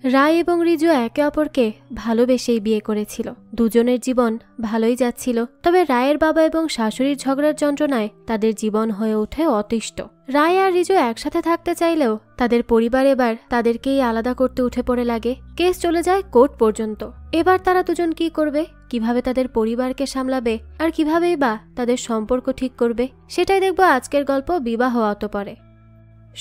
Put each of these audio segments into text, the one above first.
রায় এবং রিজু একে অপরকে ভালোবেসেই বিয়ে করেছিল। দুজনের জীবন ভালোই যাচ্ছিল, তবে রায়ের বাবা এবং শাশুড়ির ঝগড়ার যন্ত্রণায় তাদের জীবন হয়ে ওঠে অতিষ্ঠ। রায় আর রিজু একসাথে থাকতে চাইলেও তাদের পরিবার এবার তাদেরকেই আলাদা করতে উঠে পড়ে লাগে। কেস চলে যায় কোর্ট পর্যন্ত। এবার তারা দুজন কি করবে, কিভাবে তাদের পরিবারকে সামলাবে, আর কিভাবেই বা তাদের সম্পর্ক ঠিক করবে, সেটাই দেখব আজকের গল্প বিবাহ অতঃপরে।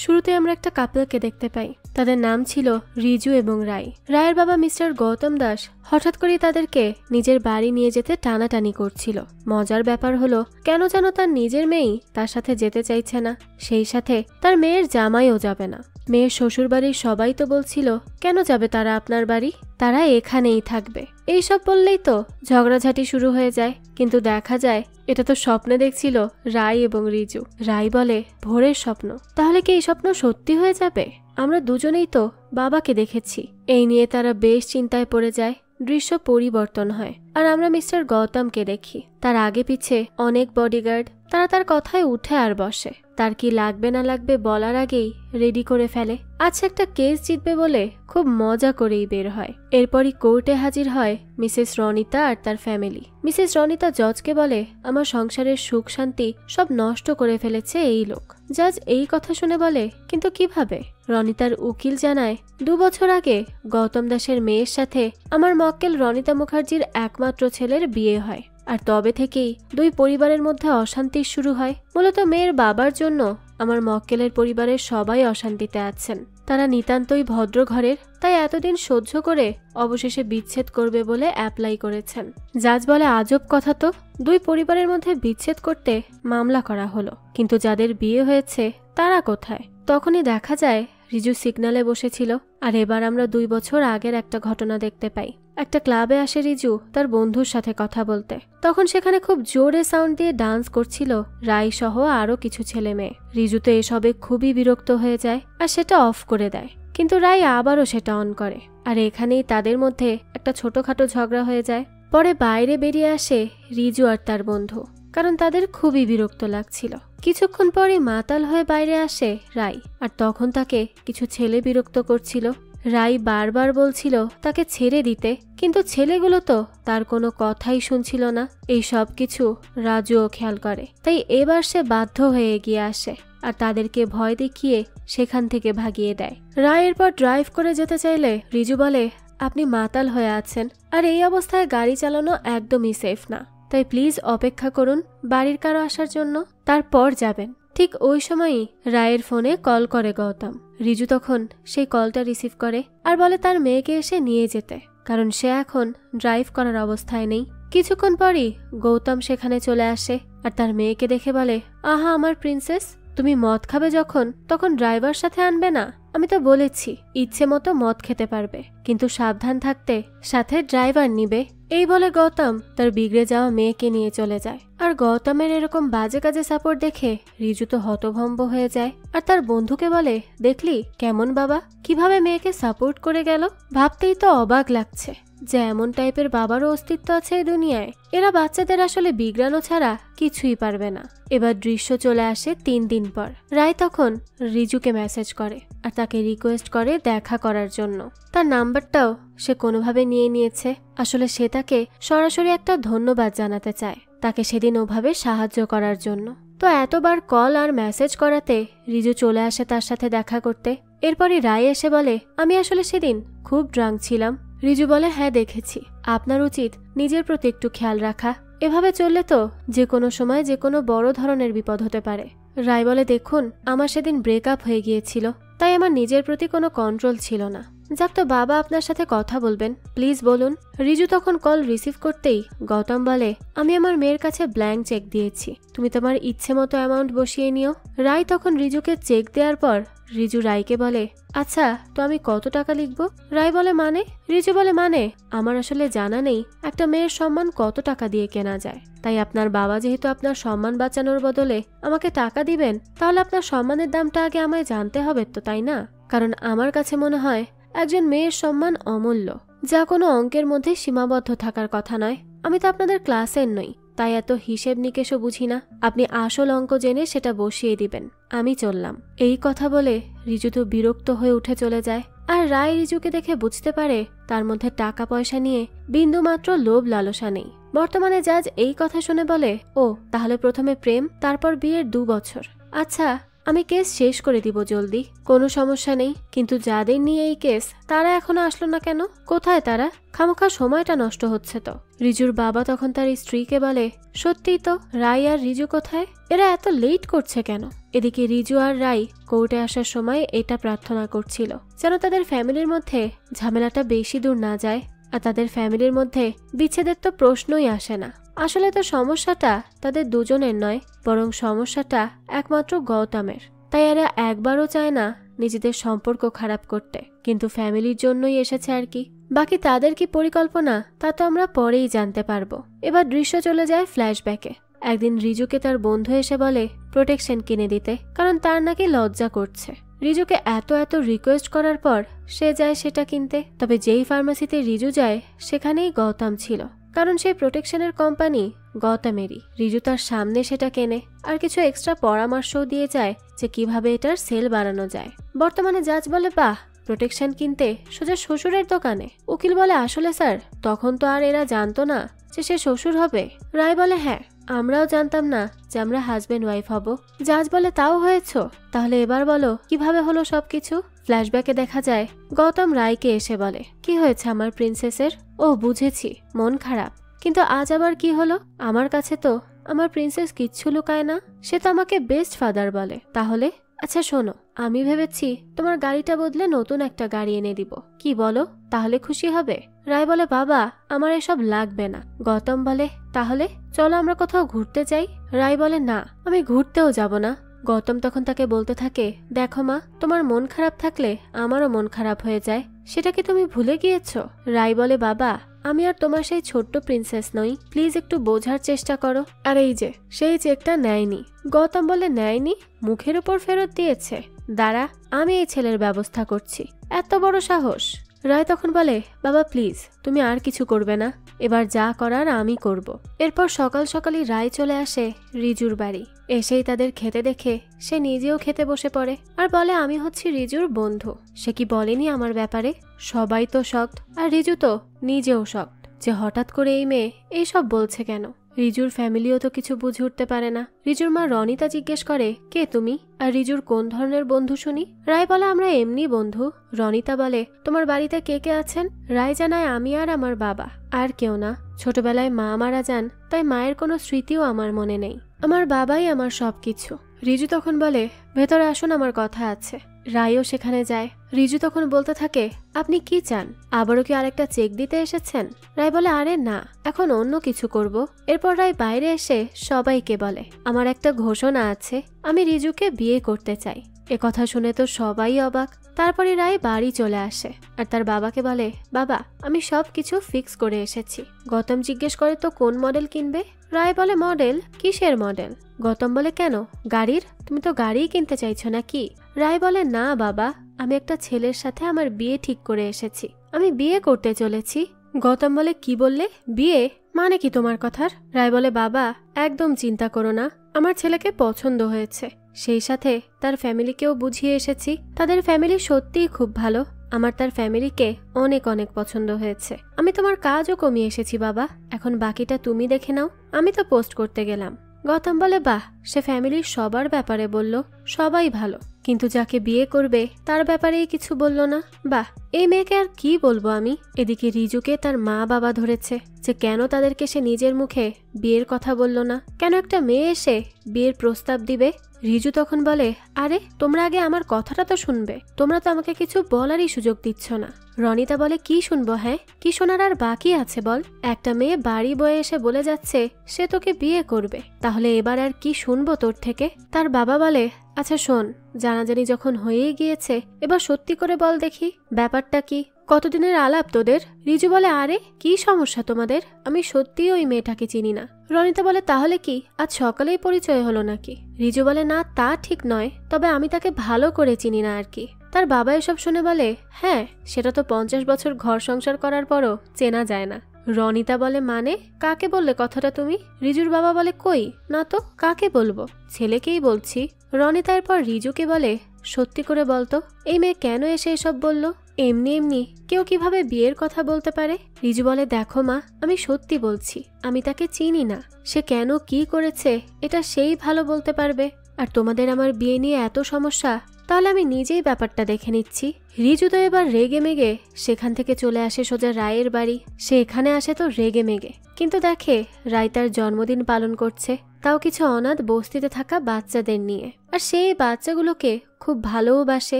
শুরুতে আমরা একটা কাপলকে দেখতে পাই। তাদের নাম ছিল রিজু এবং রায়। রায়ের বাবা মিস্টার গৌতম দাস হঠাৎ করে তাদেরকে নিজের বাড়ি নিয়ে যেতে টানাটানি করছিল। মজার ব্যাপার হলো, কেন যেন তার নিজের মেয়েই তার সাথে যেতে চাইছে না, সেই সাথে তার মেয়ের জামাইও যাবে না। মেয়ের শ্বশুর বাড়ির সবাই তো বলছিল, কেন যাবে তারা আপনার বাড়ি, তারা এখানেই থাকবে। এইসব বললেই তো ঝগড়াঝাটি শুরু হয়ে যায়। কিন্তু দেখা যায় এটা তো স্বপ্নে দেখছিল রায় এবং রিজু। রায় বলে, ভোরের স্বপ্ন? তাহলে কি এই স্বপ্ন সত্যি হয়ে যাবে? আমরা দুজনেই তো বাবাকে দেখেছি। এই নিয়ে তারা বেশ চিন্তায় পড়ে যায়। দৃশ্য পরিবর্তন হয় আর আমরা মিস্টার গৌতমকে দেখি। তার আগে পিছে অনেক বডিগার্ড। তারা তার কথায় উঠে আর বসে। তার কি লাগবে না লাগবে বলার আগেই রেডি করে ফেলে। আচ্ছা, একটা কেস জিতবে বলে খুব মজা করেই বের হয়। এরপরই কোর্টে হাজির হয় মিসেস রনিতা আর তার ফ্যামিলি। মিসেস রনিতা জজকে বলে, আমার সংসারের সুখ শান্তি সব নষ্ট করে ফেলেছে এই লোক। জাজ এই কথা শুনে বলে, কিন্তু কিভাবে? রনিতার উকিল জানায়, 2 বছর আগে গৌতম দাসের মেয়ের সাথে আমার মক্কেল রনিতা মুখার্জির একমাত্র ছেলের বিয়ে হয়। আর তবে থেকেই দুই পরিবারের মধ্যে অশান্তি শুরু হয়। মূলত মেয়ের বাবার জন্য আমার মক্কেলের পরিবারের সবাই অশান্তিতে আছেন। তারা নিতান্তই ভদ্র ঘরের, তাই এতদিন সহ্য করে অবশেষে বিচ্ছেদ করবে বলে অ্যাপ্লাই করেছেন। জাজ বলে, আজব কথা তো, দুই পরিবারের মধ্যে বিচ্ছেদ করতে মামলা করা হলো, কিন্তু যাদের বিয়ে হয়েছে তারা কোথায়? তখনই দেখা যায় রিজু সিগন্যালে বসেছিল। আর এবার আমরা 2 বছর আগের একটা ঘটনা দেখতে পাই। একটা ক্লাবে আসে রিজু তার বন্ধুর সাথে কথা বলতে। তখন সেখানে খুব জোরে সাউন্ড দিয়ে ডান্স করছিল রায় সহ আরো কিছু ছেলে মেয়ে। রিজু তো এসবে খুবই বিরক্ত হয়ে যায় আর সেটা অফ করে দেয়, কিন্তু রায় আবারও সেটা অন করে। আর এখানেই তাদের মধ্যে একটা ছোটখাটো ঝগড়া হয়ে যায়। পরে বাইরে বেরিয়ে আসে রিজু আর তার বন্ধু, কারণ তাদের খুবই বিরক্ত লাগছিল। কিছুক্ষণ পরে মাতাল হয়ে বাইরে আসে রায়, আর তখন তাকে কিছু ছেলে বিরক্ত করছিল। রায় বারবার বলছিল তাকে ছেড়ে দিতে, কিন্তু ছেলেগুলো তো তার কোনো কথাই শুনছিল না। এই সব কিছু রাজুও খেয়াল করে, তাই এবার সে বাধ্য হয়ে এগিয়ে আসে আর তাদেরকে ভয় দেখিয়ে সেখান থেকে ভাগিয়ে দেয়। রায়ের পর ড্রাইভ করে যেতে চাইলে রিজু বলে, আপনি মাতাল হয়ে আছেন আর এই অবস্থায় গাড়ি চালানো একদমই সেফ না, তাই প্লিজ অপেক্ষা করুন বাড়ির কারো আসার জন্য, তারপর যাবেন। ঠিক ওই সময়ই রায়ের ফোনে কল করে গৌতম। রিজু তখন সেই কলটা রিসিভ করে আর বলে তার মেয়েকে এসে নিয়ে যেতে, কারণ সে এখন ড্রাইভ করার অবস্থায় নেই। কিছুক্ষণ পরই গৌতম সেখানে চলে আসে আর তার মেয়েকে দেখে বলে, আহা আমার প্রিন্সেস, তুমি মদ খাবে যখন তখন ড্রাইভার সাথে আনবে না। আমি তো বলেছি ইচ্ছে মতো মদ খেতে পারবে, কিন্তু সাবধান থাকতে সাথে ড্রাইভার নিবে। এই বলে গৌতম তার বিগড়ে যাওয়া মেয়েকে নিয়ে চলে যায়। আর গৌতমের এরকম বাজে কাজে সাপোর্ট দেখে রিজু তো হতভম্ব হয়ে যায় আর তার বন্ধুকে বলে, দেখলি কেমন বাবা, কিভাবে মেয়েকে সাপোর্ট করে গেল। ভাবতেই তো অবাক লাগছে যে এমন টাইপের বাবারও অস্তিত্ব আছে এই দুনিয়ায়। এরা বাচ্চাদের আসলে বিগড়ানো ছাড়া কিছুই পারবে না। এবার দৃশ্য চলে আসে 3 দিন পর। রায় তখন রিজুকে মেসেজ করে আর তাকে রিকোয়েস্ট করে দেখা করার জন্য। তার নাম্বারটাও সে কোনোভাবে নিয়ে নিয়েছে। আসলে সে তাকে সরাসরি একটা ধন্যবাদ জানাতে চায়, তাকে সেদিন ওভাবে সাহায্য করার জন্য। তো এতবার কল আর মেসেজ করাতে রিজু চলে আসে তার সাথে দেখা করতে। এরপরই রায় এসে বলে, আমি আসলে সেদিন খুব ড্রাঙ্ক ছিলাম। রিজু বলে, হ্যাঁ দেখেছি, আপনার উচিত নিজের প্রতি একটু খেয়াল রাখা। এভাবে চললে তো যে কোনো সময় যে কোনো বড় ধরনের বিপদ হতে পারে। রায় বলে, দেখুন আমার সেদিন ব্রেকআপ হয়ে গিয়েছিল, তাই আমার নিজের প্রতি কোনো কন্ট্রোল ছিল না। যাক, তো বাবা আপনার সাথে কথা বলবেন, প্লিজ বলুন। রিজু তখন কল রিসিভ করতেই গৌতম বলে, আমি আমার মেয়ের কাছে ব্ল্যাঙ্ক চেক দিয়েছি, তুমি তোমার ইচ্ছে মতো অ্যামাউন্ট বসিয়ে নিও। রায় তখন রিজুকে চেক দেওয়ার পর রিজু রায়কে বলে, আচ্ছা তো আমি কত টাকা লিখবো? রায় বলে, মানে? রিজু বলে, মানে আমার আসলে জানা নেই একটা মেয়ের সম্মান কত টাকা দিয়ে কেনা যায়, তাই আপনার বাবা যেহেতু আপনার সম্মান বাঁচানোর বদলে আমাকে টাকা দিবেন, তাহলে আপনার সম্মানের দামটা আগে আমায় জানতে হবে তো, তাই না? কারণ আমার কাছে মনে হয় একজন মেয়ের সম্মান অমূল্য, যা কোনো অঙ্কের মধ্যে সীমাবদ্ধ থাকার কথা নয়। আমি তো আপনাদের ক্লাসের নই, তাই এত হিসেব নিকেশও বুঝি না। আপনি আসল অঙ্ক জেনে সেটা বসিয়ে দিবেন, আমি চললাম। এই কথা বলে রিজু তো বিরক্ত হয়ে উঠে চলে যায় আর রায় রিজুকে দেখে বুঝতে পারে তার মধ্যে টাকা পয়সা নিয়ে বিন্দুমাত্র লোভ লালসা নেই। বর্তমানে জাজ এই কথা শুনে বলে, ও তাহলে প্রথমে প্রেম, তারপর বিয়ের 2 বছর। আচ্ছা, আমি কেস শেষ করে দিব জলদি, কোনো সমস্যা নেই, কিন্তু যাদের নিয়ে এই কেস তারা এখনো আসলো না কেন? কোথায় তারা? খামোখা সময়টা নষ্ট হচ্ছে তো। রিজুর বাবা তখন তার স্ত্রীকে বলে, সত্যিই তো, রাই আর রিজু কোথায়? এরা এত লেট করছে কেন? এদিকে রিজু আর রাই কোর্টে আসার সময় এটা প্রার্থনা করছিল যেন তাদের ফ্যামিলির মধ্যে ঝামেলাটা বেশি দূর না যায়, আর তাদের ফ্যামিলির মধ্যে বিচ্ছেদের তো প্রশ্নই আসে না। আসলে তো সমস্যাটা তাদের দুজনের নয়, বরং সমস্যাটা একমাত্র গৌতমের। তাই এরা একবারও চায় না নিজেদের সম্পর্ক খারাপ করতে, কিন্তু ফ্যামিলির জন্যই এসেছে আর কি। বাকি তাদের কি পরিকল্পনা তা তো আমরা পরেই জানতে পারবো। এবার দৃশ্য চলে যায় ফ্ল্যাশব্যাকে। একদিন রিজুকে তার বন্ধু এসে বলে প্রোটেকশন কিনে দিতে, কারণ তার নাকি লজ্জা করছে। রিজুকে এত রিকোয়েস্ট করার পর সে যায় সেটা কিনতে। তবে যেই ফার্মাসিতে রিজু যায় সেখানেই গৌতম ছিল, কারণ সেই প্রোটেকশনের কোম্পানি গৌতমেরই। রিজু তার সামনে সেটা কেনে আর কিছু এক্সট্রা পরামর্শও দিয়ে যায় যে কিভাবে এটার সেল বাড়ানো যায়। বর্তমানে জাজ বলে, বাহ, প্রোটেকশন কিনতে সোজা শ্বশুরের দোকানে? উকিল বলে, আসলে স্যার, তখন তো আর এরা জানতো না যে সে শ্বশুর হবে। রায় বলে, হ্যাঁ, আমরাও জানতাম না যে আমরা হাজবেন্ড ওয়াইফ হব। জাজ বলে, তাও হয়েছ? তাহলে এবার বলো কিভাবে হলো সবকিছু। ফ্ল্যাশব্যাকে দেখা যায় গৌতম রায়কে এসে বলে, কি হয়েছে আমার প্রিন্সেসের? ও বুঝেছি, মন খারাপ, কিন্তু আজ আবার কি হলো? আমার কাছে তো আমার প্রিন্সেস কিচ্ছু লুকায় না, সে তো আমাকে বেস্ট ফাদার বলে। তাহলে আচ্ছা শোনো, আমি ভেবেছি তোমার গাড়িটা বদলে নতুন একটা গাড়ি এনে দিব, কি বলো? তাহলে খুশি হবে? রায় বলে, বাবা, আমার এসব লাগবে না। গৌতম বলে, তাহলে চলো আমরা কোথাও ঘুরতে যাই। রায় বলে, না, আমি ঘুরতেও যাব না। গৌতম তখন তাকে বলতে থাকে, দেখো মা, তোমার মন খারাপ থাকলে আমারও মন খারাপ হয়ে যায়, সেটা কি তুমি ভুলে গিয়েছো? রায় বলে, বাবা, আমি আর তোমার সেই ছোট্ট প্রিন্সেস নই, প্লিজ একটু বোঝার চেষ্টা করো। আর এই যে সেই চেকটা নেয়নি। গৌতম বলে, নেয়নি? মুখের উপর ফেরত দিয়েছে। দাঁড়া, আমি এই ছেলের ব্যবস্থা করছি। এত বড় সাহস! রায় তখন বলে, বাবা প্লিজ, তুমি আর কিছু করবে না, এবার যা করার আমি করব। এরপর সকাল সকালই রায় চলে আসে রিজুর বাড়ি। এসেই তাদের খেতে দেখে সে নিজেও খেতে বসে পড়ে আর বলে, আমি হচ্ছি রিজুর বন্ধু। সে কি বলেনি আমার ব্যাপারে? সবাই তো শকড, আর রিজু তো নিজেও শকড যে হঠাৎ করে এই মেয়ে এইসব বলছে কেন। রিজুর ফ্যামিলিও তো কিছু বুঝে উঠতে পারে না। রিজুর মা রনিতা জিজ্ঞেস করে, কে তুমি? আর রিজুর কোন ধরনের বন্ধু শুনি? রায় বলে, আমরা এমনি বন্ধু। রনিতা বলে, তোমার বাড়িতে কে কে আছেন? রায় জানায়, আমি আর আমার বাবা, আর কেউ না। ছোটবেলায় মা মারা যান, তাই মায়ের কোনো স্মৃতিও আমার মনে নেই, আমার বাবাই আমার সবকিছু। রিজু তখন বলে, ভেতরে আসুন, আমার কথা আছে। রায়ও সেখানে যায়। রিজু তখন বলতে থাকে, আপনি কি চান? আবারও কি আরেকটা চেক দিতে এসেছেন? রায় বলে, আরে না, এখন অন্য কিছু করব। এরপর রায় বাইরে এসে সবাইকে বলে, আমার একটা ঘোষণা আছে, আমি রিজুকে বিয়ে করতে চাই। এ কথা শুনে তো সবাই অবাক। তারপরে রায় বাড়ি চলে আসে আর তার বাবাকে বলে, বাবা, আমি সব কিছু ফিক্স করে এসেছি। গৌতম জিজ্ঞেস করে, তো কোন মডেল কিনবে? রায় বলে, মডেল? কিসের মডেল? গৌতম বলে, কেন, গাড়ির? তুমি তো গাড়িই কিনতে চাইছো নাকি? রায় বলে, না বাবা, আমি একটা ছেলের সাথে আমার বিয়ে ঠিক করে এসেছি, আমি বিয়ে করতে চলেছি। গৌতম বলে, কি বললে? বিয়ে মানে কি তোমার কথার? রায় বলে, বাবা, একদম চিন্তা করো না, আমার ছেলেকে পছন্দ হয়েছে, সেই সাথে তার ফ্যামিলিকেও বুঝিয়ে এসেছি। তাদের ফ্যামিলি সত্যিই খুব ভালো, আমার তার ফ্যামিলিকে অনেক অনেক পছন্দ হয়েছে। আমি তোমার কাজও কমিয়ে এসেছি বাবা, এখন বাকিটা তুমি দেখে নাও, আমি তো পোস্ট করতে গেলাম। গৌতম বলে, বাহ, সে ফ্যামিলির সবার ব্যাপারে বলল, সবাই ভালো, কিন্তু যাকে বিয়ে করবে তার ব্যাপারেই কিছু বলল না। বাহ, এই মেয়েকে আর কি বলবো আমি। এদিকে রিজুকে তার মা বাবা ধরেছে যে কেন তাদেরকে সে নিজের মুখে বিয়ের কথা বলল না, কেন একটা মেয়ে এসে বিয়ের প্রস্তাব দিবে। রিজু তখন বলে, আরে তোমরা আগে আমার কথাটা তো শুনবে, তোমরা তো আমাকে কিছু বলারই সুযোগ দিচ্ছ না। রনিতা বলে, কি শুনবো? হ্যাঁ, কি শোনার আর বাকি আছে বল? একটা মেয়ে বাড়ি বয়ে এসে বলে যাচ্ছে সে তোকে বিয়ে করবে, তাহলে এবার আর কি শুনবো তোর থেকে? তার বাবা বলে, আচ্ছা শোন, জানাজানি যখন হয়েই গিয়েছে, এবার সত্যি করে বল দেখি ব্যাপারটা কি, কতদিনের আলাপ তোদের? রিজু বলে, আরে কি সমস্যা তোমাদের? আমি সত্যিই ওই মেয়েটাকে চিনি না। রনিতা বলে, তাহলে কি আজ সকালেই পরিচয় হলো নাকি? রিজু বলে, না তা ঠিক নয়, তবে আমি তাকে ভালো করে চিনি না আর কি। তার বাবা এসব শুনে বলে, হ্যাঁ, সেটা তো 50 বছর ঘর সংসার করার পরও চেনা যায় না। রনিতা বলে, মানে কাকে বললে কথাটা তুমি? রিজুর বাবা বলে, কই না তো, কাকে বলবো, ছেলেকেই বলছি। রনিতা এরপর রিজুকে বলে, সত্যি করে বলতো এই মেয়ে কেন এসে এসব বলল? এমনি এমনি কেউ কিভাবে বিয়ের কথা বলতে পারে? রিজু বলে, দেখো মা, আমি সত্যি বলছি, আমি তাকে চিনি না। সে কেন কি করেছে এটা সেই ভালো বলতে পারবে। আর তোমাদের আমার বিয়ে নিয়ে এত সমস্যা, তাহলে আমি নিজেই ব্যাপারটা দেখে নিচ্ছি। রিজু তো এবার রেগে মেগে সেখান থেকে চলে আসে সোজা রায়ের বাড়ি। সে এখানে আসে তো রেগে মেগে, কিন্তু দেখে রায় তার জন্মদিন পালন করছে, তাও কিছু অনাথ বস্তিতে থাকা বাচ্চাদের নিয়ে। আর সেই বাচ্চাগুলোকে খুব ভালোবাসে।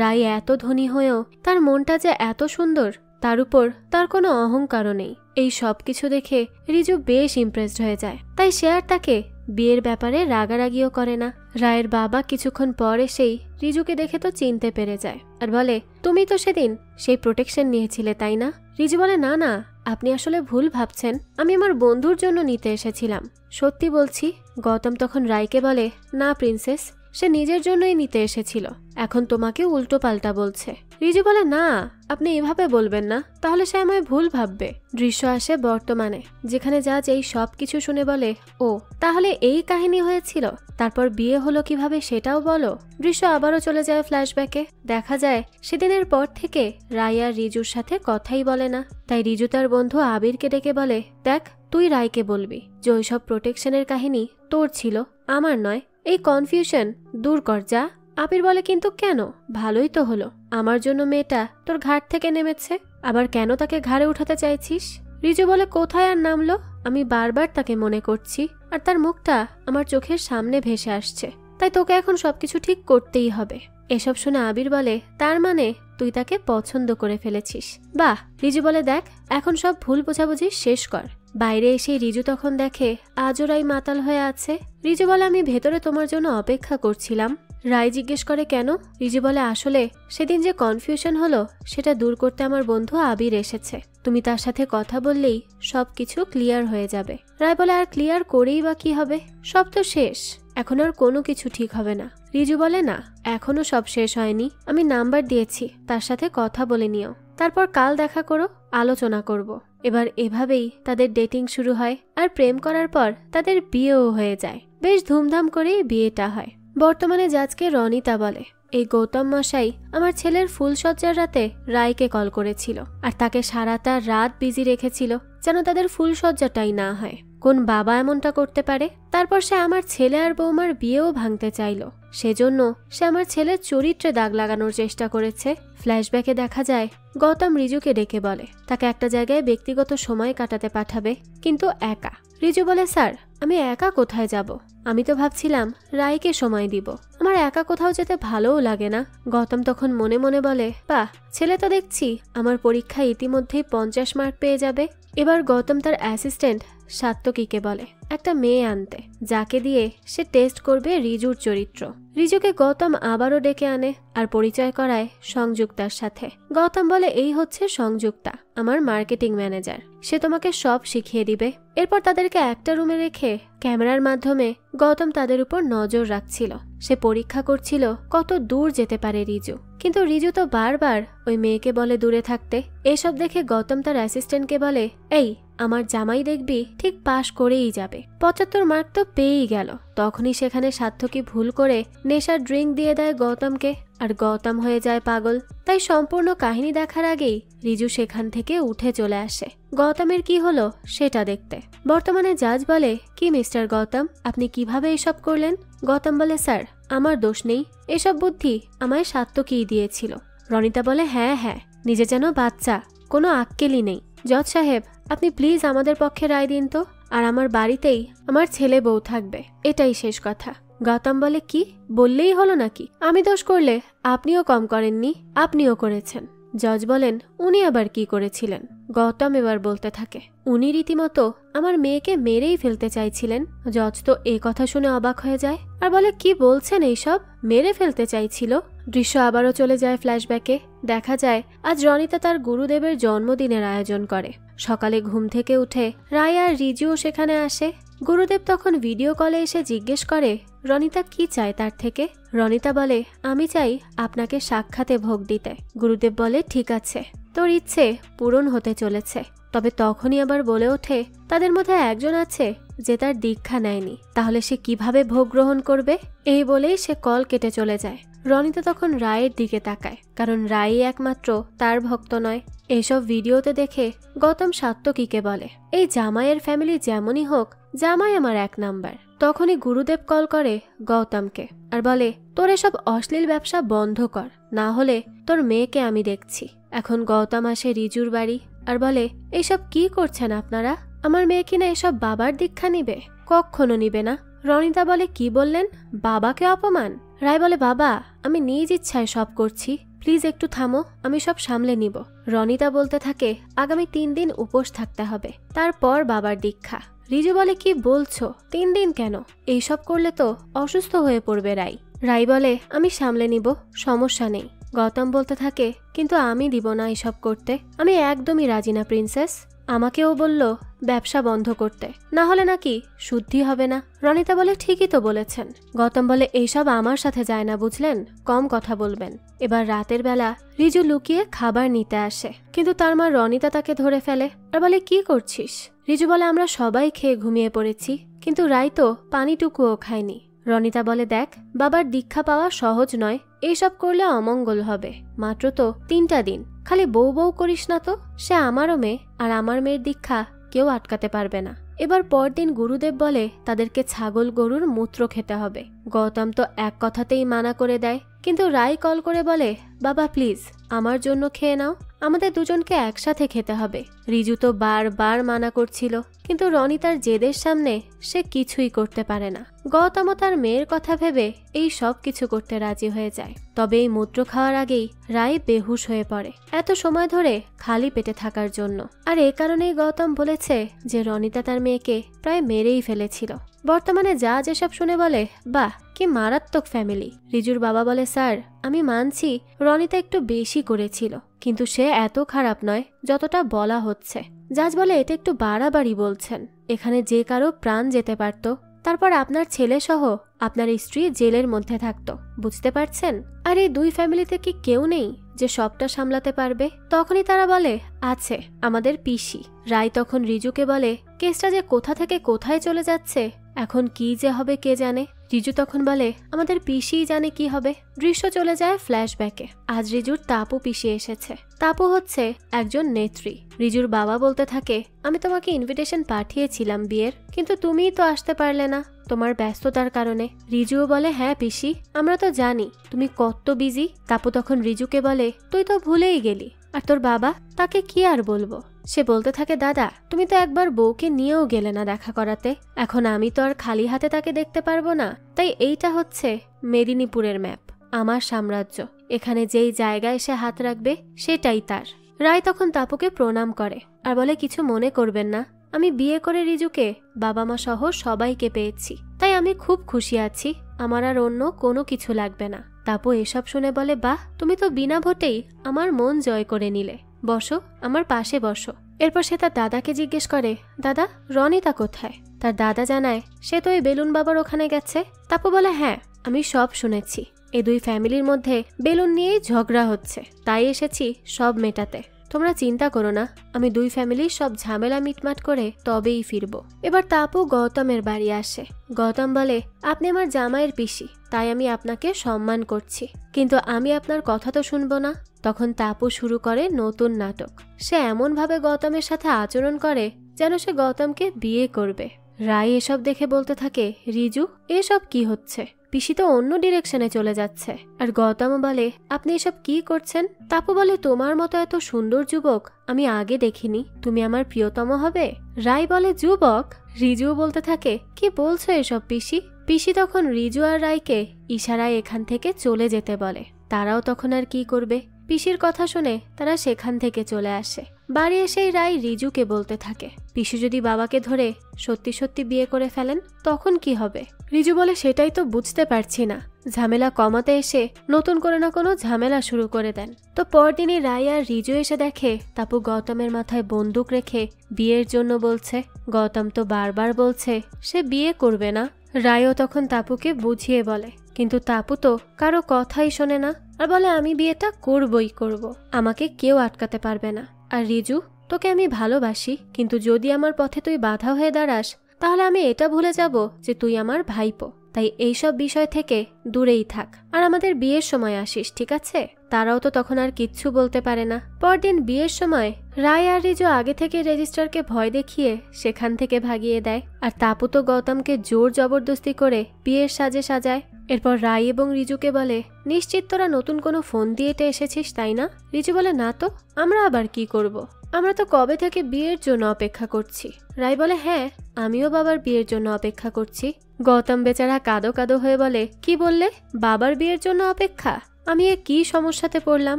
রায় এত ধনী হয়েও তার মনটা যে এত সুন্দর, তার উপর তার কোনো অহংকারও নেই। এই সব কিছু দেখে রিজু বেশ ইমপ্রেসড হয়ে যায়। তাই সে আর তাকে বিয়ের ব্যাপারে রাগারাগিও করে না। রায়ের বাবা কিছুক্ষণ পর এসেই রিজুকে দেখে তো চিনতে পেরে যায় আর বলে, তুমি তো সেদিন সেই প্রোটেকশন নিয়েছিলে তাই না? রিজু বলে, না না, আপনি আসলে ভুল ভাবছেন, আমি আমার বন্ধুর জন্য নিতে এসেছিলাম। সত্যি বলছি। গৌতম তখন রায়কে বলে, না প্রিন্সেস, সে নিজের জন্যই নিতে এসেছিল, এখন তোমাকে উল্টো পাল্টা বলছে। রিজু বলে, না, আপনি এভাবে বলবেন না, তাহলে সে আমায় ভুল ভাববে। দৃশ্য আসে বর্তমানে, যেখানে জাজ এই সব কিছু শুনে বলে, ও তাহলে এই কাহিনী হয়েছিল, তারপর বিয়ে হলো কিভাবে সেটাও বলো। দৃশ্য আবারও চলে যায় ফ্ল্যাশব্যাকে। দেখা যায় সেদিনের পর থেকে রায় আর রিজুর সাথে কথাই বলে না। তাই রিজু তার বন্ধু আবিরকে ডেকে বলে, দেখ, তুই রায়কে বলবি যে ওইসব প্রোটেকশনের কাহিনী তোর ছিল, আমার নয়। এই কনফিউশন দূর কর যা। আবির বলে, কিন্তু কেন? ভালোই তো হলো, আমার জন্য মেয়েটা তোর ঘাট থেকে নেমেছে, আবার কেন তাকে ঘাড়ে উঠাতে চাইছিস? রিজু বলে, কোথায় আর নামলো, আমি বারবার তাকে মনে করছি, আর তার মুখটা আমার চোখের সামনে ভেসে আসছে, তাই তোকে এখন সবকিছু ঠিক করতেই হবে। এসব শুনে আবির বলে, তার মানে তুই তাকে পছন্দ করে ফেলেছিস? বাহ। রিজু বলে, দেখ, এখন সব ভুল বোঝাবুঝি শেষ কর। বাইরে এসে রিজু তখন দেখে আজও রায় মাতাল হয়ে আছে। রিজু বলে, আমি ভেতরে তোমার জন্য অপেক্ষা করছিলাম। রায় জিজ্ঞেস করে, কেন? রিজু বলে, আসলে সেদিন যে কনফিউশন হলো সেটা দূর করতে আমার বন্ধু আবির এসেছে, তুমি তার সাথে কথা বললেই সবকিছু ক্লিয়ার হয়ে যাবে। রায় বলে, আর ক্লিয়ার করেই বা কি হবে, সব তো শেষ, এখন আর কোনো কিছু ঠিক হবে না। রিজু বলে, না, এখনো সব শেষ হয়নি, আমি নাম্বার দিয়েছি, তার সাথে কথা বলে নিও, তারপর কাল দেখা করো, আলোচনা করব। এবার এভাবেই তাদের ডেটিং শুরু হয়, আর প্রেম করার পর তাদের বিয়েও হয়ে যায়। বেশ ধুমধাম করেই বিয়েটা হয়। বর্তমানে জাজকে রনিতা বলে, এই গৌতম মশাই আমার ছেলের ফুলসজ্জার রাতে রায়কে কল করেছিল, আর তাকে সারাটা রাত বিজি রেখেছিল যেন তাদের ফুলসজ্জাটাই না হয়। কোন বাবা এমনটা করতে পারে? তারপর সে আমার ছেলে আর বৌমার বিয়েও ভাঙতে চাইল, সেজন্য সে আমার ছেলের চরিত্রে দাগ লাগানোর চেষ্টা করেছে। ফ্ল্যাশব্যাকে দেখা যায় গৌতম রিজুকে ডেকে বলে তাকে একটা জায়গায় ব্যক্তিগত সময় কাটাতে পাঠাবে, কিন্তু একা। রিজু বলে, স্যার, আমি একা কোথায় যাব? আমি তো ভাবছিলাম রায়কে সময় দিব, আমার একা কোথাও যেতে ভালোও লাগে না। গৌতম তখন মনে মনে বলে, বাহ, ছেলে তো দেখছি আমার পরীক্ষায় ইতিমধ্যেই 50 মার্ক পেয়ে যাবে। এবার গৌতম তার অ্যাসিস্ট্যান্ট সাত্তকীকে বলে একটা মেয়ে আনতে, যাকে দিয়ে সে টেস্ট করবে রিজুর চরিত্র। রিজুকে গৌতম আবারও ডেকে আনে আর পরিচয় করায় সংযুক্তার সাথে। গৌতম বলে, এই হচ্ছে সংযুক্তা, আমার মার্কেটিং ম্যানেজার, সে তোমাকে সব শিখিয়ে দিবে। এরপর তাদেরকে একটা রুমে রেখে ক্যামেরার মাধ্যমে গৌতম তাদের উপর নজর রাখছিল। সে পরীক্ষা করছিল কত দূর যেতে পারে রিজু, কিন্তু রিজু তো বারবার ওই মেয়েকে বলে দূরে থাকতে। এসব দেখে গৌতম তার অ্যাসিস্ট্যান্টকে বলে, এই আমার জামাই দেখবি ঠিক পাশ করেই যাবে, 75 মার্ক তো পেয়েই গেল। তখনই সেখানে সাত্তকী ভুল করে নেশার ড্রিঙ্ক দিয়ে দেয় গৌতমকে, আর গৌতম হয়ে যায় পাগল। তাই সম্পূর্ণ কাহিনী দেখার আগেই রিজু সেখান থেকে উঠে চলে আসে গৌতমের কি হলো সেটা দেখতে। বর্তমানে জাজ বলে, কি মিস্টার গৌতম, আপনি কিভাবে এসব করলেন? গৌতম বলে, স্যার, আমার দোষ নেই, এসব বুদ্ধি আমায় সাত্তকীই দিয়েছিল। রনিতা বলে, হ্যাঁ হ্যাঁ, নিজে যেন বাচ্চা, কোনো আক্কেলই নেই। জজ সাহেব, আপনি প্লিজ আমাদের পক্ষে রায় দিন তো, আর আমার বাড়িতেই আমার ছেলে বউ থাকবে, এটাই শেষ কথা। গৌতম বলে, কি বললেই হলো নাকি? আমি দোষ করলে আপনিও কম করেননি, আপনিও করেছেন। জজ বলেন, উনি আবার কি করেছিলেন? গৌতম এবার বলতে থাকে, উনি রীতিমতো আমার মেয়েকে মেরেই ফেলতে চাইছিলেন। জজ তো এ কথা শুনে অবাক হয়ে যায় আর বলে, কি বলছেন এইসব, মেরে ফেলতে চাইছিল? দৃশ্য আবারও চলে যায় ফ্ল্যাশব্যাকে। দেখা যায় আজ রনিতা তার গুরুদেবের জন্মদিনের আয়োজন করে। সকালে ঘুম থেকে উঠে রায় আর রিজুও সেখানে আসে। গুরুদেব তখন ভিডিও কলে এসে জিজ্ঞেস করে রনিতা কি চায় তার থেকে। রনিতা বলে, আমি চাই আপনাকে সাক্ষাতে ভোগ দিতে। গুরুদেব বলে, ঠিক আছে, তোর ইচ্ছে পূরণ হতে চলেছে। তবে তখনই আবার বলে ওঠে, তাদের মধ্যে একজন আছে যে তার দীক্ষা নেয়নি, তাহলে সে কিভাবে ভোগ গ্রহণ করবে? এই বলেই সে কল কেটে চলে যায়। রনিতা তখন রায়ের দিকে তাকায়, কারণ রায়ই একমাত্র তার ভক্ত নয়। এসব ভিডিওতে দেখে গৌতম সাত্তকীকে বলে, এই জামাইয়ের ফ্যামিলি যেমনই হোক, জামাই আমার 1 নাম্বার। তখনই গুরুদেব কল করে গৌতমকে আর বলে, তোর এসব অশ্লীল ব্যবসা বন্ধ কর, না হলে তোর মেয়েকে আমি দেখছি। এখন গৌতম আসে রিজুর বাড়ি আর বলে, এইসব কি করছেন আপনারা? আমার মেয়ে কিনা এসব বাবার দীক্ষা নিবে? কখনো নিবে না। রনিতা বলে, কি বললেন? বাবাকে অপমান? রায় বলে, বাবা আমি নিজ ইচ্ছায় সব করছি, প্লিজ একটু থামো, আমি সব সামলে নিব। রনিতা বলতে থাকে, আগামী 3 দিন উপোস থাকতে হবে, তারপর বাবার দীক্ষা। রিজু বলে, কি বলছো? 3 দিন কেন? এইসব করলে তো অসুস্থ হয়ে পড়বে রাই। রাই বলে, আমি সামলে নিব, সমস্যা নেই। গৌতম বলতে থাকে, কিন্তু আমি দিব না এসব করতে, আমি একদমই রাজি না প্রিন্সেস। আমাকেও বলল ব্যবসা বন্ধ করতে, না হলে নাকি শুদ্ধি হবে না। রনিতা বলে, ঠিকই তো বলেছেন। গৌতম বলে, এইসব আমার সাথে যায় না, বুঝলেন? কম কথা বলবেন। এবার রাতের বেলা রিজু লুকিয়ে খাবার নিতে আসে, কিন্তু তার মা রনিতা তাকে ধরে ফেলে আর বলে, কি করছিস? রিজু বলে, আমরা সবাই খেয়ে ঘুমিয়ে পড়েছি, কিন্তু রাই তো পানিটুকুও খায়নি। রনিতা বলে, দেখ বাবার দীক্ষা পাওয়া সহজ নয়, এইসব করলে অমঙ্গল হবে। মাত্র তো 3টা দিন, খালি বউ বউ করিস না তো। সে আমারও মেয়ে, আর আমার মেয়ের দীক্ষা কেউ আটকাতে পারবে না। এবার পরদিন গুরুদেব বলে তাদেরকে ছাগল গরুর মূত্র খেতে হবে। গৌতম তো এক কথাতেই মানা করে দেয়, কিন্তু রাই কল করে বলে, বাবা প্লিজ আমার জন্য খেয়ে নাও, আমাদের দুজনকে একসাথে খেতে হবে। রিজু তো বারবার মানা করছিল, কিন্তু রনিতার জেদের সামনে সে কিছুই করতে পারে না। গৌতমও তার মেয়ের কথা ভেবে এই সব কিছু করতে রাজি হয়ে যায়। তবে এই মূত্র খাওয়ার আগেই রাই বেহুশ হয়ে পড়ে, এত সময় ধরে খালি পেটে থাকার জন্য। আর এ কারণেই গৌতম বলেছে যে রনিতা তার মেয়েকে প্রায় মেরেই ফেলেছিল। বর্তমানে যা যেসব শুনে বলে, বাহ কি মারাত্মক ফ্যামিলি। রিজুর বাবা বলে, স্যার আমি মানছি রনিতা একটু বেশি করেছিল, কিন্তু সে এত খারাপ নয় যতটা বলা হচ্ছে। জাজ বলে, এটা একটু বাড়াবাড়ি বলছেন, এখানে যে কারো প্রাণ যেতে পারত, তারপর আপনার ছেলে সহ আপনার স্ত্রী জেলের মধ্যে থাকতো, বুঝতে পারছেন? আর এই 2 ফ্যামিলিতে কি কেউ নেই যে সবটা সামলাতে পারবে? তখনই তারা বলে, আছে, আমাদের পিসি। রায় তখন রিজুকে বলে, কেসটা যে কোথা থেকে কোথায় চলে যাচ্ছে, এখন কি যে হবে কে জানে। রিজু তখন বলে, আমাদের পিসিই জানে কি হবে। দৃশ্য চলে যায় ফ্ল্যাশব্যাকে। আজ রিজুর তাপু পিসি এসেছে। তাপু হচ্ছে একজন নেত্রী। রিজুর বাবা বলতে থাকে, আমি তোমাকে ইনভিটেশন পাঠিয়েছিলাম বিয়ের, কিন্তু তুমিই তো আসতে পারলে না তোমার ব্যস্ততার কারণে। রিজুও বলে, হ্যাঁ পিসি, আমরা তো জানি তুমি কত বিজি। তাপু তখন রিজুকে বলে, তুই তো ভুলেই গেলি, আর তোর বাবা, তাকে কি আর বলবো। সে বলতে থাকে, দাদা তুমি তো একবার বউকে নিয়েও গেলে না দেখা করাতে, এখন আমি তো আর খালি হাতে তাকে দেখতে পারবো না। তাই এইটা হচ্ছে মেদিনীপুরের ম্যাপ, আমার সাম্রাজ্য, এখানে যেই জায়গায় সে হাত রাখবে সেটাই তার। রায় তখন তাপুকে প্রণাম করে আর বলে, কিছু মনে করবেন না, আমি বিয়ে করে রিজুকে বাবা মা সহ সবাইকে পেয়েছি, তাই আমি খুব খুশি আছি, আমার আর অন্য কোনো কিছু লাগবে না। তাপু এসব শুনে বলে, বাহ তুমি তো বিনা ভোটেই আমার মন জয় করে নিলে, বসো আমার পাশে বসো। এরপর সে তার দাদাকে জিজ্ঞেস করে, দাদা রনিতা কোথায়? তার দাদা জানায়, সে তো ওই বেলুন বাবার ওখানে গেছে। তাপু বলে, হ্যাঁ আমি সব শুনেছি, এই 2 ফ্যামিলির মধ্যে বেলুন নিয়েই ঝগড়া হচ্ছে, তাই এসেছি সব মেটাতে। তোমরা চিন্তা করো না, আমি 2 ফ্যামিলির সব ঝামেলা মিটমাট করে তবেই ফিরবো। এবার তাপু গৌতমের বাড়ি আসে। গৌতম বলে, আপনি আমার জামাইয়ের পিসি, তাই আমি আপনাকে সম্মান করছি, কিন্তু আমি আপনার কথা তো শুনবো না। তখন তাপু শুরু করে নতুন নাটক। সে এমন ভাবে গৌতমের সাথে আচরণ করে যেন সে গৌতমকে বিয়ে করবে। রায় এসব দেখে বলতে থাকে, রিজু এসব কি হচ্ছে? পিসি তো অন্য ডিরেকশনে চলে যাচ্ছে। আর গৌতম বলে, আপনি এসব কি করছেন? তাপু বলে, তোমার মতো এত সুন্দর যুবক আমি আগে দেখিনি, তুমি আমার প্রিয়তম হবে। রায় বলে, যুবক? রিজুও বলতে থাকে, কি বলছো এসব পিসি? পিসি তখন রিজু আর রায়কে ইশারায় এখান থেকে চলে যেতে বলে। তারাও তখন আর কি করবে, পিসির কথা শুনে তারা সেখান থেকে চলে আসে। বাড়ি এসেই রায় রিজুকে বলতে থাকে, পিসি যদি বাবাকে ধরে সত্যি সত্যি বিয়ে করে ফেলেন তখন কি হবে? রিজু বলে, সেটাই তো বুঝতে পারছি না, ঝামেলা কমাতে এসে নতুন করে না কোনো ঝামেলা শুরু করে দেন। তো পরদিনই রায় আর রিজু এসে দেখে তাপু গৌতমের মাথায় বন্দুক রেখে বিয়ের জন্য বলছে। গৌতম তো বারবার বলছে সে বিয়ে করবে না। রায়ও তখন তাপুকে বুঝিয়ে বলে, কিন্তু তাপু তো কারো কথাই শোনে না, আর বলে, আমি বিয়েটা করবই করব, আমাকে কেউ আটকাতে পারবে না। আর রিজু, তোকে আমি ভালোবাসি, কিন্তু যদি আমার পথে তুই বাধা হয়ে দাঁড়াস তাহলে আমি এটা ভুলে যাব যে তুই আমার ভাইপো। তাই এইসব বিষয় থেকে দূরেই থাক, আর আমাদের বিয়ের সময় আসিস, ঠিক আছে? তারাও তো তখন আর কিচ্ছু বলতে পারে না। পরদিন বিয়ের সময় রায় আর রিজু আগে থেকে রেজিস্ট্রারকে ভয় দেখিয়ে সেখান থেকে ভাগিয়ে দেয়, আর তাপু তো গৌতমকে জোর জবরদস্তি করে বিয়ের সাজে সাজায়। এরপর রায় এবং রিজুকে বলে, নিশ্চিত তোরা নতুন কোনো ফোন দিয়েটে এসেছিস, তাই না? রিজু বলে, না তো, আমরা আবার কি করব, আমরা তো কবে থেকে বিয়ের জন্য অপেক্ষা করছি। রায় বলে, হ্যাঁ, আমিও বাবার বিয়ের জন্য অপেক্ষা করছি। গৌতম বেচারা কাঁদো কাঁদো হয়ে বলে, কি বললে, বাবার বিয়ের জন্য অপেক্ষা? আমি এ কি সমস্যাতে পড়লাম?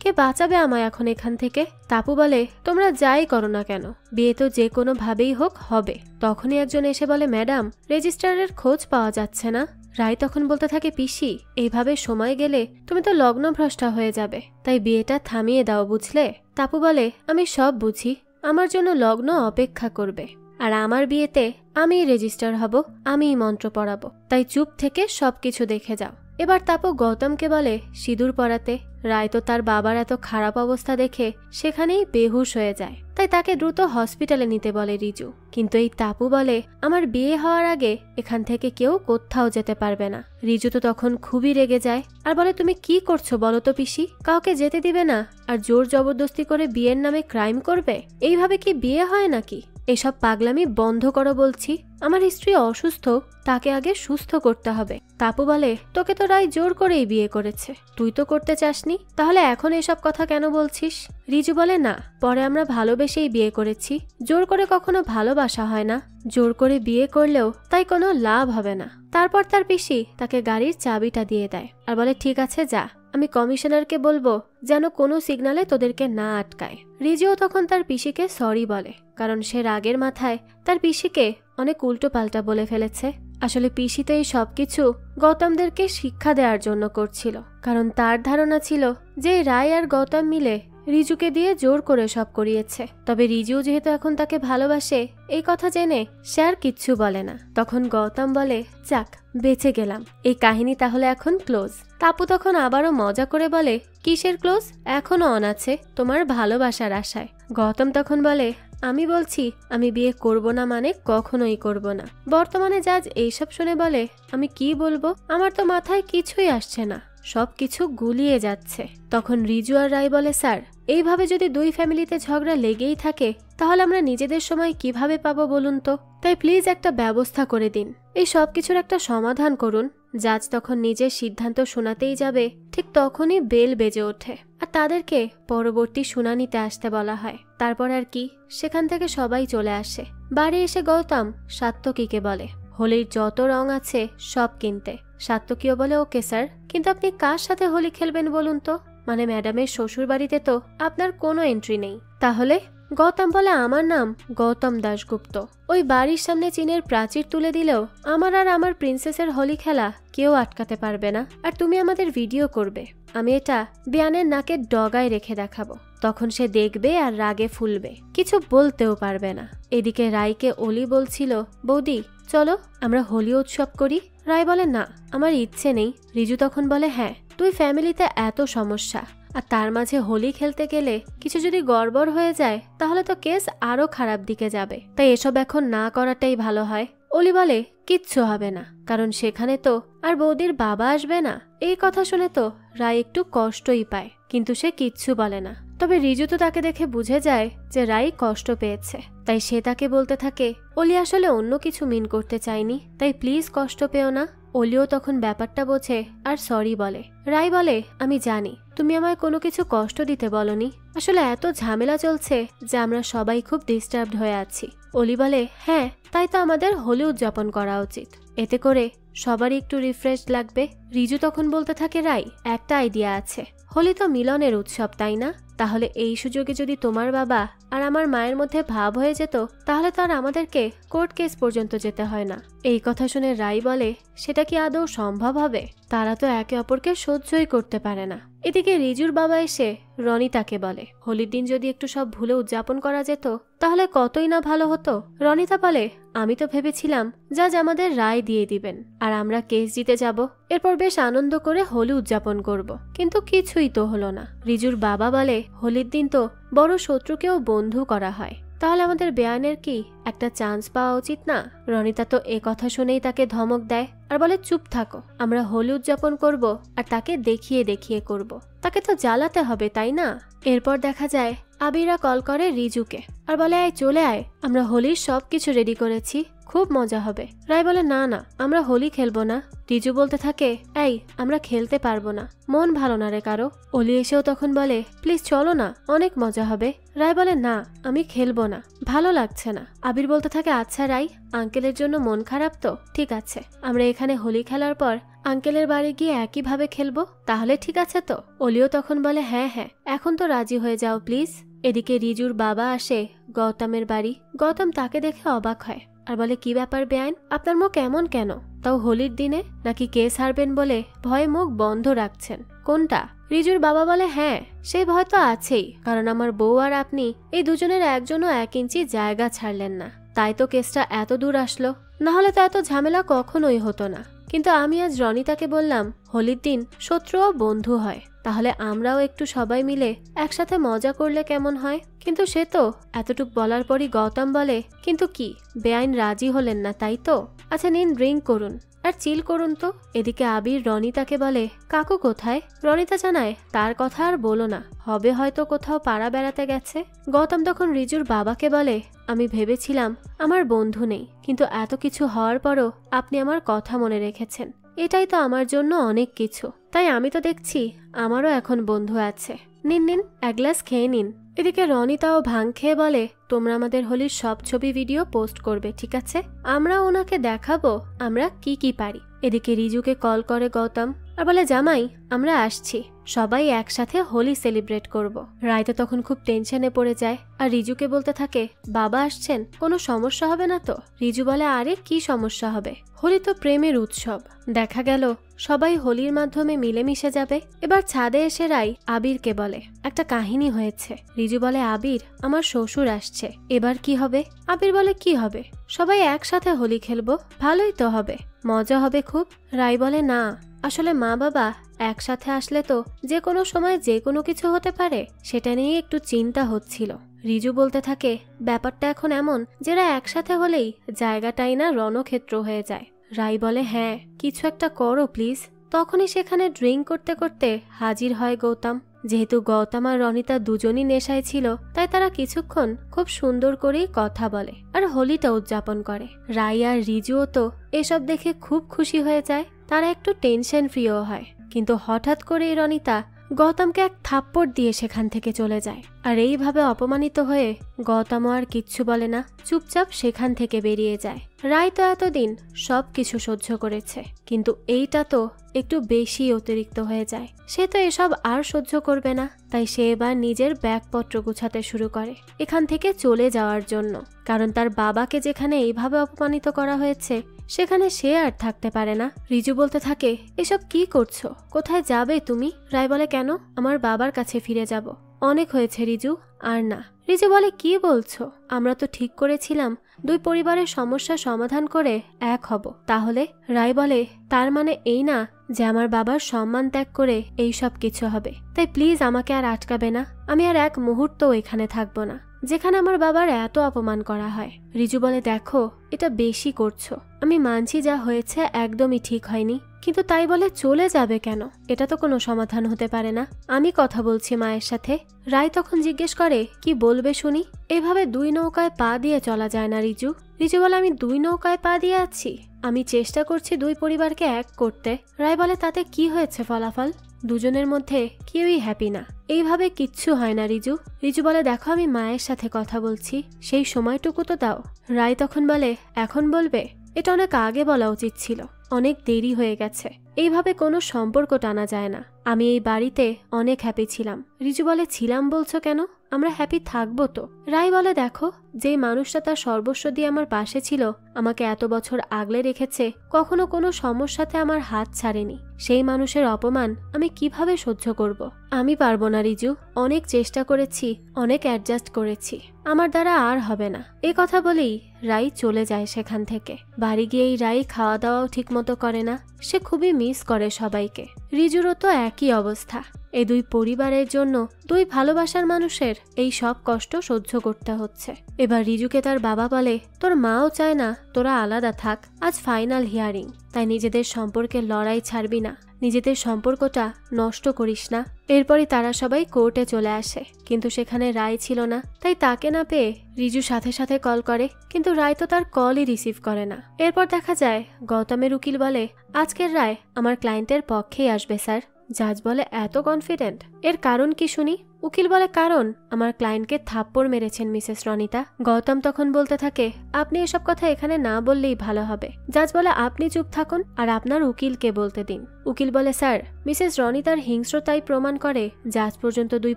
কে বাঁচাবে আমায় এখন এখান থেকে? তাপু বলে, তোমরা যাই করো না কেন, বিয়ে তো যে কোনো ভাবেই হোক হবে। তখনই একজন এসে বলে, ম্যাডাম, রেজিস্ট্রারের খোঁজ পাওয়া যাচ্ছে না। রায় তখন বলতে থাকে, পিসি, এইভাবে সময় গেলে তুমি তো লগ্নভ্রষ্টা হয়ে যাবে, তাই বিয়েটা থামিয়ে দাও, বুঝলে? তাপু বলে, আমি সব বুঝি, আমার জন্য লগ্ন অপেক্ষা করবে, আর আমার বিয়েতে আমিই রেজিস্টার হব, আমিই মন্ত্র পড়াবো, তাই চুপ থেকে সবকিছু দেখে যাও। এবার তাপু গৌতমকে বলে সিঁদুর পরাতে। রায় তো তার বাবার এত খারাপ অবস্থা দেখে সেখানেই বেহুশ হয়ে যায়, তাই তাকে দ্রুত হসপিটালে নিতে বলে রিজু। কিন্তু এই তাপু বলে, আমার বিয়ে হওয়ার আগে এখান থেকে কেউ কোথাও যেতে পারবে না। রিজু তো তখন খুবই রেগে যায় আর বলে, তুমি কি করছো বলো তো পিসি? কাউকে যেতে দিবে না আর জোর জবরদস্তি করে বিয়ের নামে ক্রাইম করবে? এইভাবে কি বিয়ে হয় নাকি? এসব পাগলামি বন্ধ করো বলছি। আমার স্ত্রী অসুস্থ, তাকে আগে সুস্থ করতে হবে। তাপু বলে, তোকে তো রায় জোর করেই বিয়ে করেছে, তুই তো করতে চাসনি, তাহলে এখন এসব কথা কেন বলছিস? রিজু বলে, না, পরে আমরা ভালোবেসেই বিয়ে করেছি, জোর করে কখনো ভালোবাসা হয় না, জোর করে বিয়ে করলেও তাই কোনো লাভ হবে না। তারপর তার পিসি তাকে গাড়ির চাবিটা দিয়ে দেয় আর বলে, ঠিক আছে যা, আমি কমিশনারকে বলবো যেন কোনো সিগনালে তোদেরকে না আটকায়। রিজিও তখন তার পিসিকে সরি বলে, কারণ সে রাগের মাথায় তার পিসিকে অনেক উল্টো পাল্টা বলে ফেলেছে। আসলে পিসি তো এই সবকিছু গৌতমদেরকে শিক্ষা দেওয়ার জন্য করছিল, কারণ তার ধারণা ছিল যে রায় আর গৌতম মিলে রিজুকে দিয়ে জোর করে সব করিয়েছে। তবে রিজু যেহেতু এখন তাকে ভালোবাসে এই কথা জেনে সে আর কিচ্ছু বলে না। তখন গৌতম বলে, যাক, বেঁচে গেলাম, এই কাহিনী তাহলে এখন ক্লোজ। তাপু তখন আবারও মজা করে বলে, কিসের ক্লোজ? এখনো অন আছে তোমার ভালোবাসার আশায়। গৌতম তখন বলে, আমি বলছি আমি বিয়ে করব না মানে কখনোই করব না। বর্তমানে জাজ এইসব শুনে বলে, আমি কি বলবো, আমার তো মাথায় কিছুই আসছে না, সবকিছু গুলিয়ে যাচ্ছে। তখন রিজু আর রায় বলে, স্যার, এইভাবে যদি দুই ফ্যামিলিতে ঝগড়া লেগেই থাকে তাহলে আমরা নিজেদের সময় কিভাবে পাবো বলুন তো? তাই প্লিজ একটা ব্যবস্থা করে দিন, এই সবকিছুর একটা সমাধান করুন। জাজ তখন নিজের সিদ্ধান্ত শোনাতেই যাবে, ঠিক তখনই বেল বেজে ওঠে আর তাদেরকে পরবর্তী শুনানিতে আসতে বলা হয়। তারপর আর কি, সেখান থেকে সবাই চলে আসে। বাড়ি এসে গৌতম সাত্তকীকে বলে হোলির যত রং আছে সব কিনতে। সাত্তকীও বলে, ওকে স্যার, কিন্তু আপনি কার সাথে হোলি খেলবেন বলুন তো? মানে ম্যাডামের শ্বশুর বাড়িতে তো আপনার কোনো এন্ট্রি নেই। তাহলে? গৌতম বলে, আমার নাম গৌতম দাশগুপ্ত। ওই বাড়ির সামনে চীনের প্রাচীর তুলে দিলেও আমার আর আমার প্রিন্সেসের হোলি খেলা কেউ আটকাতে পারবে না, আর তুমি আমাদের ভিডিও করবে, আমি এটা বিয়ানের নাকের ডগায় রেখে দেখাবো, তখন সে দেখবে আর রাগে ফুলবে, কিছু বলতেও পারবে না। এদিকে রায়কে অলি বলছিল, বৌদি চলো আমরা হোলি উৎসব করি। রায় বলে, না, আমার ইচ্ছে নেই। রিজু তখন বলে, হ্যাঁ, তুই ফ্যামিলিতে এত সমস্যা, আর তার মাঝে হোলি খেলতে গেলে কিছু যদি গড়বড় হয়ে যায় তাহলে তো কেস আরো খারাপ দিকে যাবে, তাই এসব এখন না করাটাই ভালো হয়। অলি বলে, কিচ্ছু হবে না, কারণ সেখানে তো আর বৌদির বাবা আসবে না। এই কথা শুনে তো রায় একটু কষ্টই পায়, কিন্তু সে কিচ্ছু বলে না। তবে রিজু তো তাকে দেখে বুঝে যায় যে রায় কষ্ট পেয়েছে, তাই সে তাকে বলতে থাকে, অলি আসলে অন্য কিছু মিন করতে চায়নি, তাই প্লিজ কষ্ট পেও না। অলিও তখন ব্যাপারটা বোঝে আর সরি বলে। রায় বলে, আমি জানি তুমি আমায় কোনো কিছু কষ্ট দিতে বলনি, আসলে এত ঝামেলা চলছে যে আমরা সবাই খুব ডিস্টার্বড হয়ে আছি। অলি বলে, হ্যাঁ, তাই তো আমাদের হোলি উদযাপন করা উচিত, এতে করে সবারই একটু রিফ্রেশ লাগবে। রিজু তখন বলতে থাকে, রাই, একটা আইডিয়া আছে, হোলি তো মিলনের উৎসব, তাই না? তাহলে এই সুযোগে যদি তোমার বাবা আর আমার মায়ের মধ্যে ভাব হয়ে যেত তাহলে তো আর আমাদেরকে কোর্ট কেস পর্যন্ত যেতে হয় না। এই কথা শুনে রাই বলে, সেটা কি আদৌ সম্ভব হবে? তারা তো একে অপরকে সহ্যই করতে পারে না। এদিকে রিজুর বাবা এসে রনিতাকে বলে, হোলির দিন যদি একটু সব ভুলে উদযাপন করা যেত তাহলে কতই না ভালো হতো। রনিতা বলে, আমি তো ভেবেছিলাম জাজ আমাদের রায় দিয়ে দিবেন আর আমরা কেস জিতে যাব, এরপর বেশ আনন্দ করে হোলি উদযাপন করব, কিন্তু কিছুই তো হলো না। রিজুর বাবা বলে, হোলির দিন তো বড় শত্রুকেও বন্ধু করা হয়, তাহলে আমাদের বেয়ানের কি একটা চান্স পাওয়া উচিত না? রনিতা তো এ কথা শুনেই তাকে ধমক দেয় আর বলে চুপ থাকো, আমরা হোলি উদযাপন করব আর তাকে দেখিয়ে দেখিয়ে করব, তাকে তো জ্বালাতে হবে তাই না? এরপর দেখা যায় আবিরা কল করে রিজুকে আর বলে আয় চলে আয়, আমরা হোলির সবকিছু রেডি করেছি, খুব মজা হবে। রায় বলে না না, আমরা হোলি খেলবো না। রিজু বলতে থাকে এই আমরা খেলতে পারবো না, মন ভালো না রে কারো। অলি এসেও তখন বলে প্লিজ চলো না, অনেক মজা হবে। রায় বলে না আমি খেলবো না, ভালো লাগছে না। আবির বলতে থাকে আচ্ছা রাই, আঙ্কেলের জন্য মন খারাপ তো ঠিক আছে, আমরা এখানে হোলি খেলার পর আঙ্কেলের বাড়ি গিয়ে একইভাবে খেলবো, তাহলে ঠিক আছে তো? অলিও তখন বলে হ্যাঁ হ্যাঁ, এখন তো রাজি হয়ে যাও প্লিজ। এদিকে রিজুর বাবা আসে গৌতমের বাড়ি। গৌতম তাকে দেখে অবাক হয় আর বলে কি ব্যাপার বেআইন, আপনার মুখ এমন কেন, তাও হোলির দিনে? নাকি কেস হারবেন বলে ভয়ে মুখ বন্ধ রাখছেন? কোনটা? রিজুর বাবা বলে হ্যাঁ সে ভয় তো আছেই, কারণ আমার বউ আর আপনি এই দুজনের একজনও 1 ইঞ্চি জায়গা ছাড়লেন না, তাই তো কেসটা এত দূর আসলো, না হলে তো এত ঝামেলা কখনোই হতো না। কিন্তু আমি আজ রনিতাকে বললাম হোলির দিন শত্রু ও বন্ধু হয়, তাহলে আমরাও একটু সবাই মিলে একসাথে মজা করলে কেমন হয়? কিন্তু সে তো এতটুক বলার পরই গৌতম বলে কিন্তু কি বেআইন রাজি হলেন না তাই তো? আচ্ছা নিন ড্রিঙ্ক করুন আর চিল করুন তো। এদিকে আবির রনিতাকে বলে কাকু কোথায়? রনিতা জানায় তার কথা আর বলো না, হবে হয়তো কোথাও পাড়া বেড়াতে গেছে। গৌতম তখন রিজুর বাবাকে বলে আমি ভেবেছিলাম আমার বন্ধু নেই, কিন্তু এত কিছু হওয়ার পরও আপনি আমার কথা মনে রেখেছেন, এটাই তো আমার জন্য অনেক কিছু। তাই আমি তো দেখছি আমারও এখন বন্ধু আছে, নিন নিন 1 গ্লাস খেয়ে নিন। এদিকে রনিতাও ভাং খেয়ে বলে তোমরা আমাদের হোলির সব ছবি ভিডিও পোস্ট করবে ঠিক আছে, আমরা ওনাকে দেখাবো আমরা কি কি পারি। এদিকে রিজুকে কল করে গৌতম আর বলে জামাই আমরা আসছি, সবাই একসাথে হোলি সেলিব্রেট করব। রায় তো তখন খুব টেনশনে পড়ে যায় আর রিজুকে বলতে থাকে বাবা আসছেন, কোনো সমস্যা হবে না তো? রিজু বলে আরে কি সমস্যা হবে, হোলি তো প্রেমের উৎসব, দেখা গেল সবাই হোলির মাধ্যমে মিলেমিশে যাবে। এবার ছাদে এসে রাই আবিরকে বলে একটা কাহিনী হয়েছে। রিজু বলে আবির আমার শ্বশুর আসছে, এবার কি হবে? আবির বলে কি হবে, সবাই একসাথে হোলি খেলবো, ভালোই তো হবে, মজা হবে খুব। রাই বলে না আসলে মা বাবা একসাথে আসলে তো যে কোনো সময় যে কোনো কিছু হতে পারে, সেটা নিয়ে একটু চিন্তা হচ্ছিল। রিজু বলতে থাকে ব্যাপারটা এখন এমন যেটা একসাথে হলেই জায়গাটাই না রণক্ষেত্র হয়ে যায়। রাই বলে হ্যাঁ কিছু একটা করো প্লিজ। তখনই সেখানে ড্রিঙ্ক করতে করতে হাজির হয় গৌতম। যেহেতু গৌতম আর রনিতা দুজনই নেশায় ছিল, তাই তারা কিছুক্ষণ খুব সুন্দর করেই কথা বলে আর হোলিটা উদযাপন করে। রাই আর রিজুও তো এসব দেখে খুব খুশি হয়ে যায়, তারা একটু টেনশন ফ্রিও হয়। কিন্তু হঠাৎ করে রনিতা গৌতমকে এক থাপ্পড় দিয়ে সেখান থেকে চলে যায়। আর এইভাবে অপমানিত হয়ে গৌতম আর কিচ্ছু বলে না, চুপচাপ সেখান থেকে বেরিয়ে যায়। রায় তো এতদিন সব কিছু সহ্য করেছে, কিন্তু এইটা তো একটু বেশি অতিরিক্ত হয়ে যায়। সে তো এসব আর সহ্য করবে না, তাই সে এবার নিজের ব্যাগপত্র গুছাতে শুরু করে এখান থেকে চলে যাওয়ার জন্য। কারণ তার বাবাকে যেখানে এইভাবে অপমানিত করা হয়েছে সেখানে সে আর থাকতে পারে না। রিজু বলতে থাকে এসব কি করছো, কোথায় যাবে তুমি? রায় বলে কেন, আমার বাবার কাছে ফিরে যাব। অনেক হয়েছে রিজু, আর না। রিজু বলে কি বলছো, আমরা তো ঠিক করেছিলাম 2 পরিবারের সমস্যা সমাধান করে এক হব। তাহলে? রায় বলে তার মানে এই না যে আমার বাবার সম্মান ত্যাগ করে এই সব কিছু হবে। তাই প্লিজ আমাকে আর আটকাবে না, আমি আর এক মুহূর্তও এখানে থাকবো না যেখানে আমার বাবার এত অপমান করা হয়। রিজু বলে দেখো এটা বেশি করছো, আমি মানছি যা হয়েছে একদমই ঠিক হয়নি, কিন্তু তাই বলে চলে যাবে কেন? এটা তো কোনো সমাধান হতে পারে না, আমি কথা বলছি মায়ের সাথে। রায় তখন জিজ্ঞেস করে কি বলবে শুনি? এভাবে 2 নৌকায় পা দিয়ে চলা যায় না রিজু। রিজু বলে আমি 2 নৌকায় পা দিয়ে আছি, আমি চেষ্টা করছি 2 পরিবারকে এক করতে। রায় বলে তাতে কি হয়েছে ফলাফল? দুজনের মধ্যে কেউই হ্যাপি না, এইভাবে কিচ্ছু হয় না রিজু। রিজু বলে দেখো আমি মায়ের সাথে কথা বলছি, সেই সময়টুকু তো দাও। রায় তখন বলে এখন বলবে? এটা অনেক আগে বলা উচিত ছিল, অনেক দেরি হয়ে গেছে, এইভাবে কোনো সম্পর্ক টানা যায় না। আমি এই বাড়িতে অনেক হ্যাপি ছিলাম। রিজু বলে ছিলাম বলছো কেন, আমরা হ্যাপি থাকবো তো। রায় বলে দেখো যেই মানুষটা তার সর্বস্ব দিয়ে আমার পাশে ছিল, আমাকে এত বছর আগলে রেখেছে, কখনো কোনো সমস্যাতে আমার হাত ছাড়েনি, সেই মানুষের অপমান আমি কিভাবে সহ্য করব? আমি পারবো না রিজু, অনেক চেষ্টা করেছি, অনেক অ্যাডজাস্ট করেছি, আমার দ্বারা আর হবে না। এ কথা বলেই রাই চলে যায় সেখান থেকে। বাড়ি গিয়েই রাই খাওয়া দাওয়াও ঠিক মতো করে না, সে খুবই মিস করে সবাইকে। রিজুরও তো একই অবস্থা। এই 2 পরিবারের জন্য 2 ভালোবাসার মানুষের এই সব কষ্ট সহ্য করতে হচ্ছে। এবার রিজুকে তার বাবা বলে, তোর মাও চায় না তোরা আলাদা থাক, আজ ফাইনাল হিয়ারিং, তাই নিজেদের সম্পর্কে লড়াই ছাড়বি না, নিজেদের সম্পর্কটা নষ্ট করিস না। এরপরই তারা সবাই কোর্টে চলে আসে, কিন্তু সেখানে রায় ছিল না, তাই তাকে না পেয়ে রিজু সাথে সাথে কল করে, কিন্তু রায় তো তার কলই রিসিভ করে না। এরপর দেখা যায় গৌতমের উকিল বলে, আজকের রায় আমার ক্লায়েন্টের পক্ষেই আসবে স্যার। জাজ বলে, এত কনফিডেন্ট, এর কারণ কি শুনি? উকিল বলে, কারণ আমার ক্লায়েন্টকে থাপ্পড় মেরেছেন মিসেস রনিতা। গৌতম তখন বলতে থাকে, আপনি এসব কথা এখানে না বললেই ভালো হবে। জাজ বলে, আপনি চুপ থাকুন আর আপনার উকিলকে বলতে দিন। উকিল বলে, স্যার, মিসেস রনিতার হিংস্রতাই প্রমাণ করে যে আজ পর্যন্ত দুই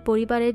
পরিবারের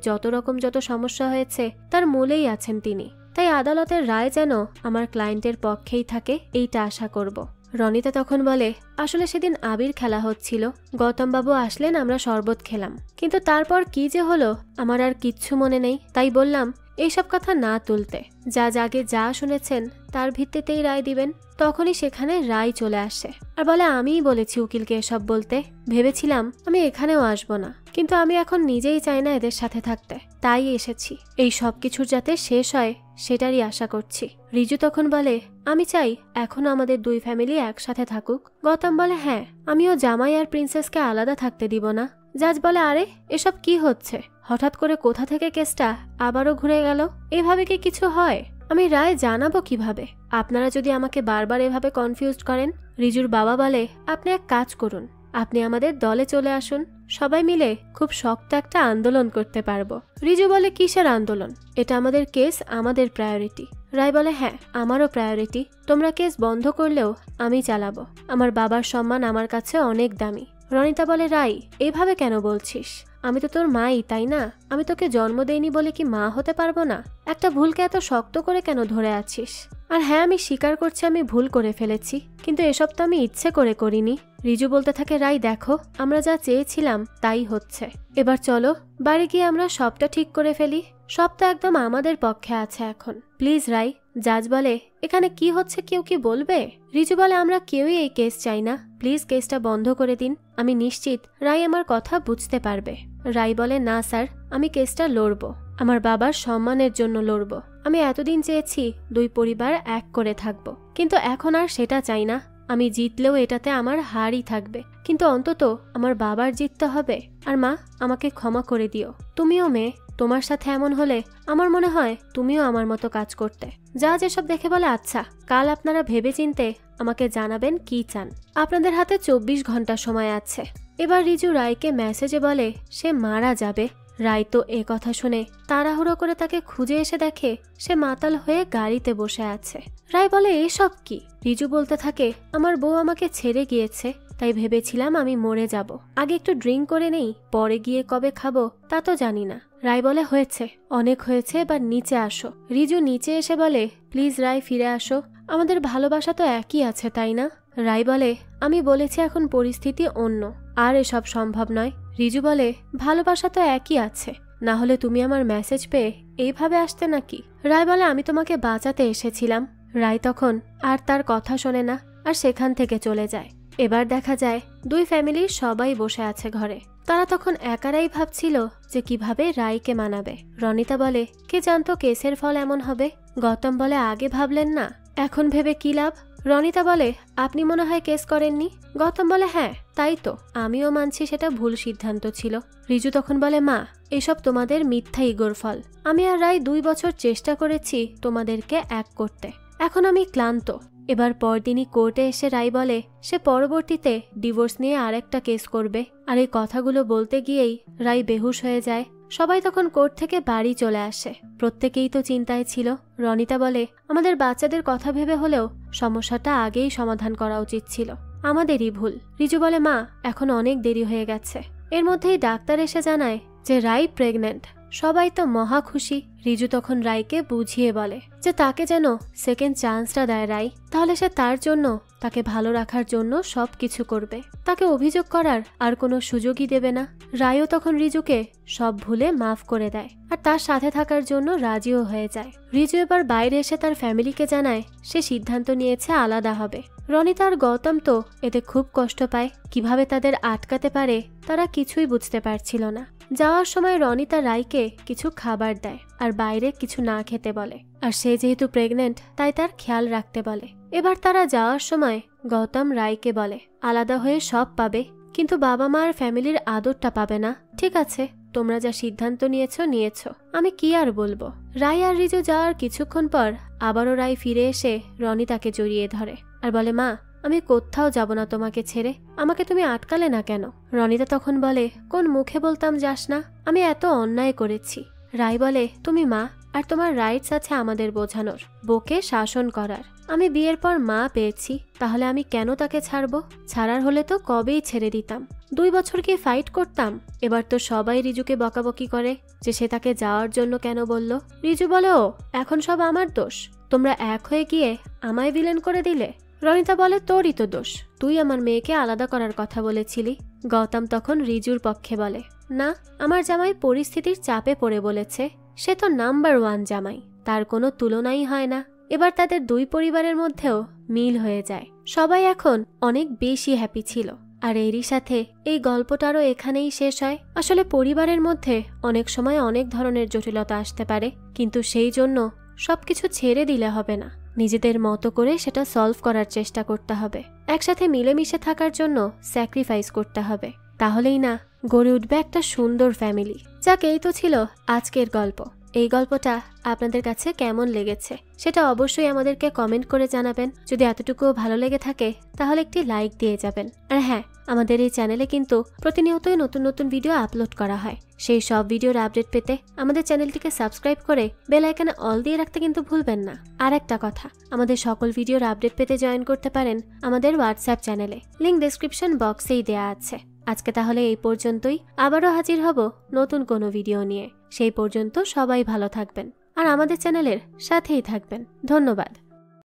যত সমস্যা হয়েছে তার মূলেই আছেন তিনি, তাই আদালতের রায় যেন আমার ক্লায়েন্টের পক্ষেই থাকে এইটা আশা করব। রনিতা তখন বলে, আসলে সেদিন আবির খেলা হচ্ছিল, গৌতমবাবু আসলেন, আমরা শরবত খেলাম, কিন্তু তারপর কি যে হলো আমার আর কিচ্ছু মনে নেই, তাই বললাম এইসব কথা না তুলতে। জাজ আগে যা শুনেছেন তার ভিত্তিতেই রায় দিবেন। তখনই সেখানে রায় চলে আসে আর বলে, আমিই বলেছি উকিলকে এসব বলতে, ভেবেছিলাম আমি এখানেও আসবো না, কিন্তু আমি এখন নিজেই চাই না এদের সাথে থাকতে, তাই এসেছি। এই সব কিছুর যাতে শেষ হয় সেটারই আশা করছি। রিজু তখন বলে, আমি চাই এখনো আমাদের দুই ফ্যামিলি একসাথে থাকুক। গৌতম বলে, হ্যাঁ, আমিও জামাই আর প্রিন্সেসকে আলাদা থাকতে দিব না। জাজ বলে, আরে এসব কি হচ্ছে, হঠাৎ করে কোথা থেকে কেসটা আবারও ঘুরে গেল? এভাবে কি কিছু হয়? আমি রায় জানাবো কিভাবে? আপনারা যদি আমাকে বারবার এভাবে কনফিউজড করেন। রিজুর বাবা বলে, আপনি এক কাজ করুন, আপনি আমাদের দলে চলে আসুন, সবাই মিলে খুব শক্ত একটা আন্দোলন করতে পারবো। রিজু বলে, কিসের আন্দোলন? এটা আমাদের কেস, আমাদের প্রায়োরিটি। রায় বলে, হ্যাঁ, আমারও প্রায়োরিটি, তোমরা কেস বন্ধ করলেও আমি চালাবো, আমার বাবার সম্মান আমার কাছে অনেক দামি। রনিতা বলে, রাই, এভাবে কেন বলছিস? আমি তো তোর মাই, তাই না? আমি তোকে জন্ম দেইনি বলে কি মা হতে পারবো না? একটা ভুলকে এত শক্ত করে কেন ধরে আছিস? আর হ্যাঁ, আমি স্বীকার করছি আমি ভুল করে ফেলেছি, কিন্তু এসব তো আমি ইচ্ছে করে করিনি। রিজু বলতে থাকে, রাই দেখো, আমরা যা চেয়েছিলাম তাই হচ্ছে, এবার চলো বাড়ি গিয়ে আমরা সবটা ঠিক করে ফেলি, সব তো একদম আমাদের পক্ষে আছে এখন, প্লিজ রাই। জাজ বলে, এখানে কি হচ্ছে কেউ কি বলবে? রিজু বলে, আমরা কেউই এই কেস চাই না, প্লিজ কেসটা বন্ধ করে দিন, আমি নিশ্চিত রাই আমার কথা বুঝতে পারবে। রাই বলে, না স্যার, আমি কেসটা লড়বো, আমার বাবার সম্মানের জন্য লড়বো। আমি এতদিন চেয়েছি দুই পরিবার এক করে থাকবো, কিন্তু এখন আর সেটা চাই না। আমি জিতলেও এটাতে আমার হারই থাকবে, কিন্তু অন্তত আমার বাবার জিততে হবে। আর মা, আমাকে ক্ষমা করে দিও, তুমিও মেয়ে, তোমার সাথে এমন হলে আমার মনে হয় তুমিও আমার মতো কাজ করতে। যা যেসব দেখে বলে, আচ্ছা, কাল আপনারা ভেবে চিনতে আমাকে জানাবেন কি চান, আপনাদের হাতে 24 ঘন্টা সময় আছে। এবার রিজু রায়কে মেসেজে বলে সে মারা যাবে। রায় তো এ কথা শুনে তাড়াহুড়ো করে তাকে খুঁজে এসে দেখে সে মাতাল হয়ে গাড়িতে বসে আছে। রায় বলে, এসব কি? রিজু বলতে থাকে, আমার বউ আমাকে ছেড়ে গিয়েছে, তাই ভেবেছিলাম আমি মরে যাব, আগে একটু ড্রিঙ্ক করে নেই, পরে গিয়ে কবে খাবো তা তো জানি না। রায় বলে, হয়েছে, অনেক হয়েছে, এবার নিচে আসো। রিজু নিচে এসে বলে, প্লিজ রায়, ফিরে আসো, আমাদের ভালোবাসা তো একই আছে, তাই না? রায় বলে, আমি বলেছি এখন পরিস্থিতি অন্য, আর এসব সম্ভব নয়। রিজু বলে, ভালোবাসা তো একই আছে, না হলে তুমি আমার মেসেজ পেয়ে এইভাবে আসতে নাকি? রায় বলে, আমি তোমাকে বাঁচাতে এসেছিলাম। রায় তখন আর তার কথা শোনে না আর সেখান থেকে চলে যায়। এবার দেখা যায় দুই ফ্যামিলির সবাই বসে আছে ঘরে। তারা তখন একারাই ভাবছিল যে কিভাবে রায়কে মানাবে। রনিতা বলে, কে জানতো কেসের ফল এমন হবে? গৌতম বলে, আগে ভাবলেন না, এখন ভেবে কি লাভ? রনিতা বলে, আপনি মনে হয় কেস করেননি। গৌতম বলে, হ্যাঁ তাই তো, আমিও মানছি সেটা ভুল সিদ্ধান্ত ছিল। রিজু তখন বলে, মা, এসব তোমাদের মিথ্যা ইগোর ফল, আমি আর রায় 2 বছর চেষ্টা করেছি তোমাদেরকে এক করতে, এখন আমি ক্লান্ত। এবার পরদিনই কোর্টে এসে রায় বলে সে পরবর্তীতে ডিভোর্স নিয়ে আরেকটা কেস করবে, আর এই কথাগুলো বলতে গিয়েই রায় বেহুশ হয়ে যায়। সবাই তখন কোর্ট থেকে বাড়ি চলে আসে, প্রত্যেকেই তো চিন্তায় ছিল। রনিতা বলে, আমাদের বাচ্চাদের কথা ভেবে হলেও সমস্যাটা আগেই সমাধান করা উচিত ছিল, আমাদেরই ভুল। রিজু বলে, মা, এখন অনেক দেরি হয়ে গেছে। এর মধ্যেই ডাক্তার এসে জানায় যে রায় প্রেগনেন্ট। সবাই তো মহা খুশি। রিজু তখন রায়কে বুঝিয়ে বলে যে তাকে যেন সেকেন্ড চান্সটা দেয় রায়, তাহলে সে তার জন্য তাকে ভালো রাখার জন্য সবকিছু করবে, তাকে অভিযোগ করার আর কোনো সুযোগই দেবে না। রায়ও তখন রিজুকে সব ভুলে মাফ করে দেয় আর তার সাথে থাকার জন্য রাজিও হয়ে যায়। রিজু এবার বাইরে এসে তার ফ্যামিলিকে জানায় সে সিদ্ধান্ত নিয়েছে আলাদা হবে। রনিতা আর গৌতম তো এতে খুব কষ্ট পায়, কিভাবে তাদের আটকাতে পারে তারা কিছুই বুঝতে পারছিল না। যাওয়ার সময় রনিতা রায়কে কিছু খাবার দেয় আর বাইরে কিছু না খেতে বলে, আর সে যেহেতু প্রেগনেন্ট তাই তার খেয়াল রাখতে বলে। এবার তারা যাওয়ার সময় গৌতম রায়কে বলে আলাদা হয়ে সব পাবে, কিন্তু বাবা মা আর ফ্যামিলির আদরটা পাবে না। ঠিক আছে, তোমরা যা সিদ্ধান্ত নিয়েছো, আমি কি আর বলবো। রায় আর রিজু যাওয়ার কিছুক্ষণ পর আবারও রায় ফিরে এসে রনিতাকে জড়িয়ে ধরে আর বলে, মা আমি কোথাও যাব না তোমাকে ছেড়ে, আমাকে তুমি আটকালে না কেন? রনিতা তখন বলে, কোন মুখে বলতাম যাস না, আমি এত অন্যায় করেছি। রায় বলে, তুমি মা আর তোমার রাইটস আছে আমাদের বোঝানোর, বউকে শাসন করার। আমি বিয়ের পর মা পেয়েছি, তাহলে আমি কেন তাকে ছাড়বো? ছাড়ার হলে তো কবেই ছেড়ে দিতাম। 2 বছর কি ফাইট করতাম। এবার তো সবাই রিজুকে বকাবকি করে যে সে তাকে যাওয়ার জন্য কেন বলল। রিজু বলে, ও এখন সব আমার দোষ, তোমরা এক হয়ে গিয়ে আমায় ভিলেন করে দিলে। রনিতা বলে, তোরই তো দোষ, তুই আমার মেয়েকে আলাদা করার কথা বলেছিলি। গৌতম তখন রিজুর পক্ষে বলে, না, আমার জামাই পরিস্থিতির চাপে পড়ে বলেছে, সে তো নাম্বার 1 জামাই, তার কোনো তুলনাই হয় না। এবার তাদের 2 পরিবারের মধ্যেও মিল হয়ে যায়, সবাই এখন অনেক বেশি হ্যাপি ছিল। আর এরই সাথে এই গল্পটারও এখানেই শেষ হয়। আসলে পরিবারের মধ্যে অনেক সময় অনেক ধরনের জটিলতা আসতে পারে, কিন্তু সেই জন্য সবকিছু ছেড়ে দিলে হবে না, নিজেদের মতো করে সেটা সলভ করার চেষ্টা করতে হবে। একসাথে মিলেমিশে থাকার জন্য স্যাক্রিফাইস করতে হবে, তাহলেই না গড়ে উঠবে একটা সুন্দর ফ্যামিলি। যাক, এই তো ছিল আজকের গল্প। এই গল্পটা আপনাদের কাছে কেমন লেগেছে সেটা অবশ্যই আমাদেরকে কমেন্ট করে জানাবেন। যদি এতটুকুও ভালো লেগে থাকে তাহলে একটি লাইক দিয়ে যাবেন। আর হ্যাঁ, আমাদের এই চ্যানেলে কিন্তু প্রতিনিয়তই নতুন নতুন ভিডিও আপলোড করা হয়, সেই সব ভিডিওর আপডেট পেতে আমাদের চ্যানেলটিকে সাবস্ক্রাইব করে বেল আইকনে অল দিয়ে রাখতে কিন্তু ভুলবেন না। আর একটা কথা, আমাদের সকল ভিডিওর আপডেট পেতে জয়েন করতে পারেন আমাদের হোয়াটসঅ্যাপ চ্যানেলে, লিংক ডেসক্রিপশন বক্সেই দেয়া আছে। আজকে তাহলে এই পর্যন্তই, আবারও হাজির হব নতুন কোনো ভিডিও নিয়ে। সেই পর্যন্ত সবাই ভালো থাকবেন আর আমাদের চ্যানেলের সাথেই থাকবেন। ধন্যবাদ।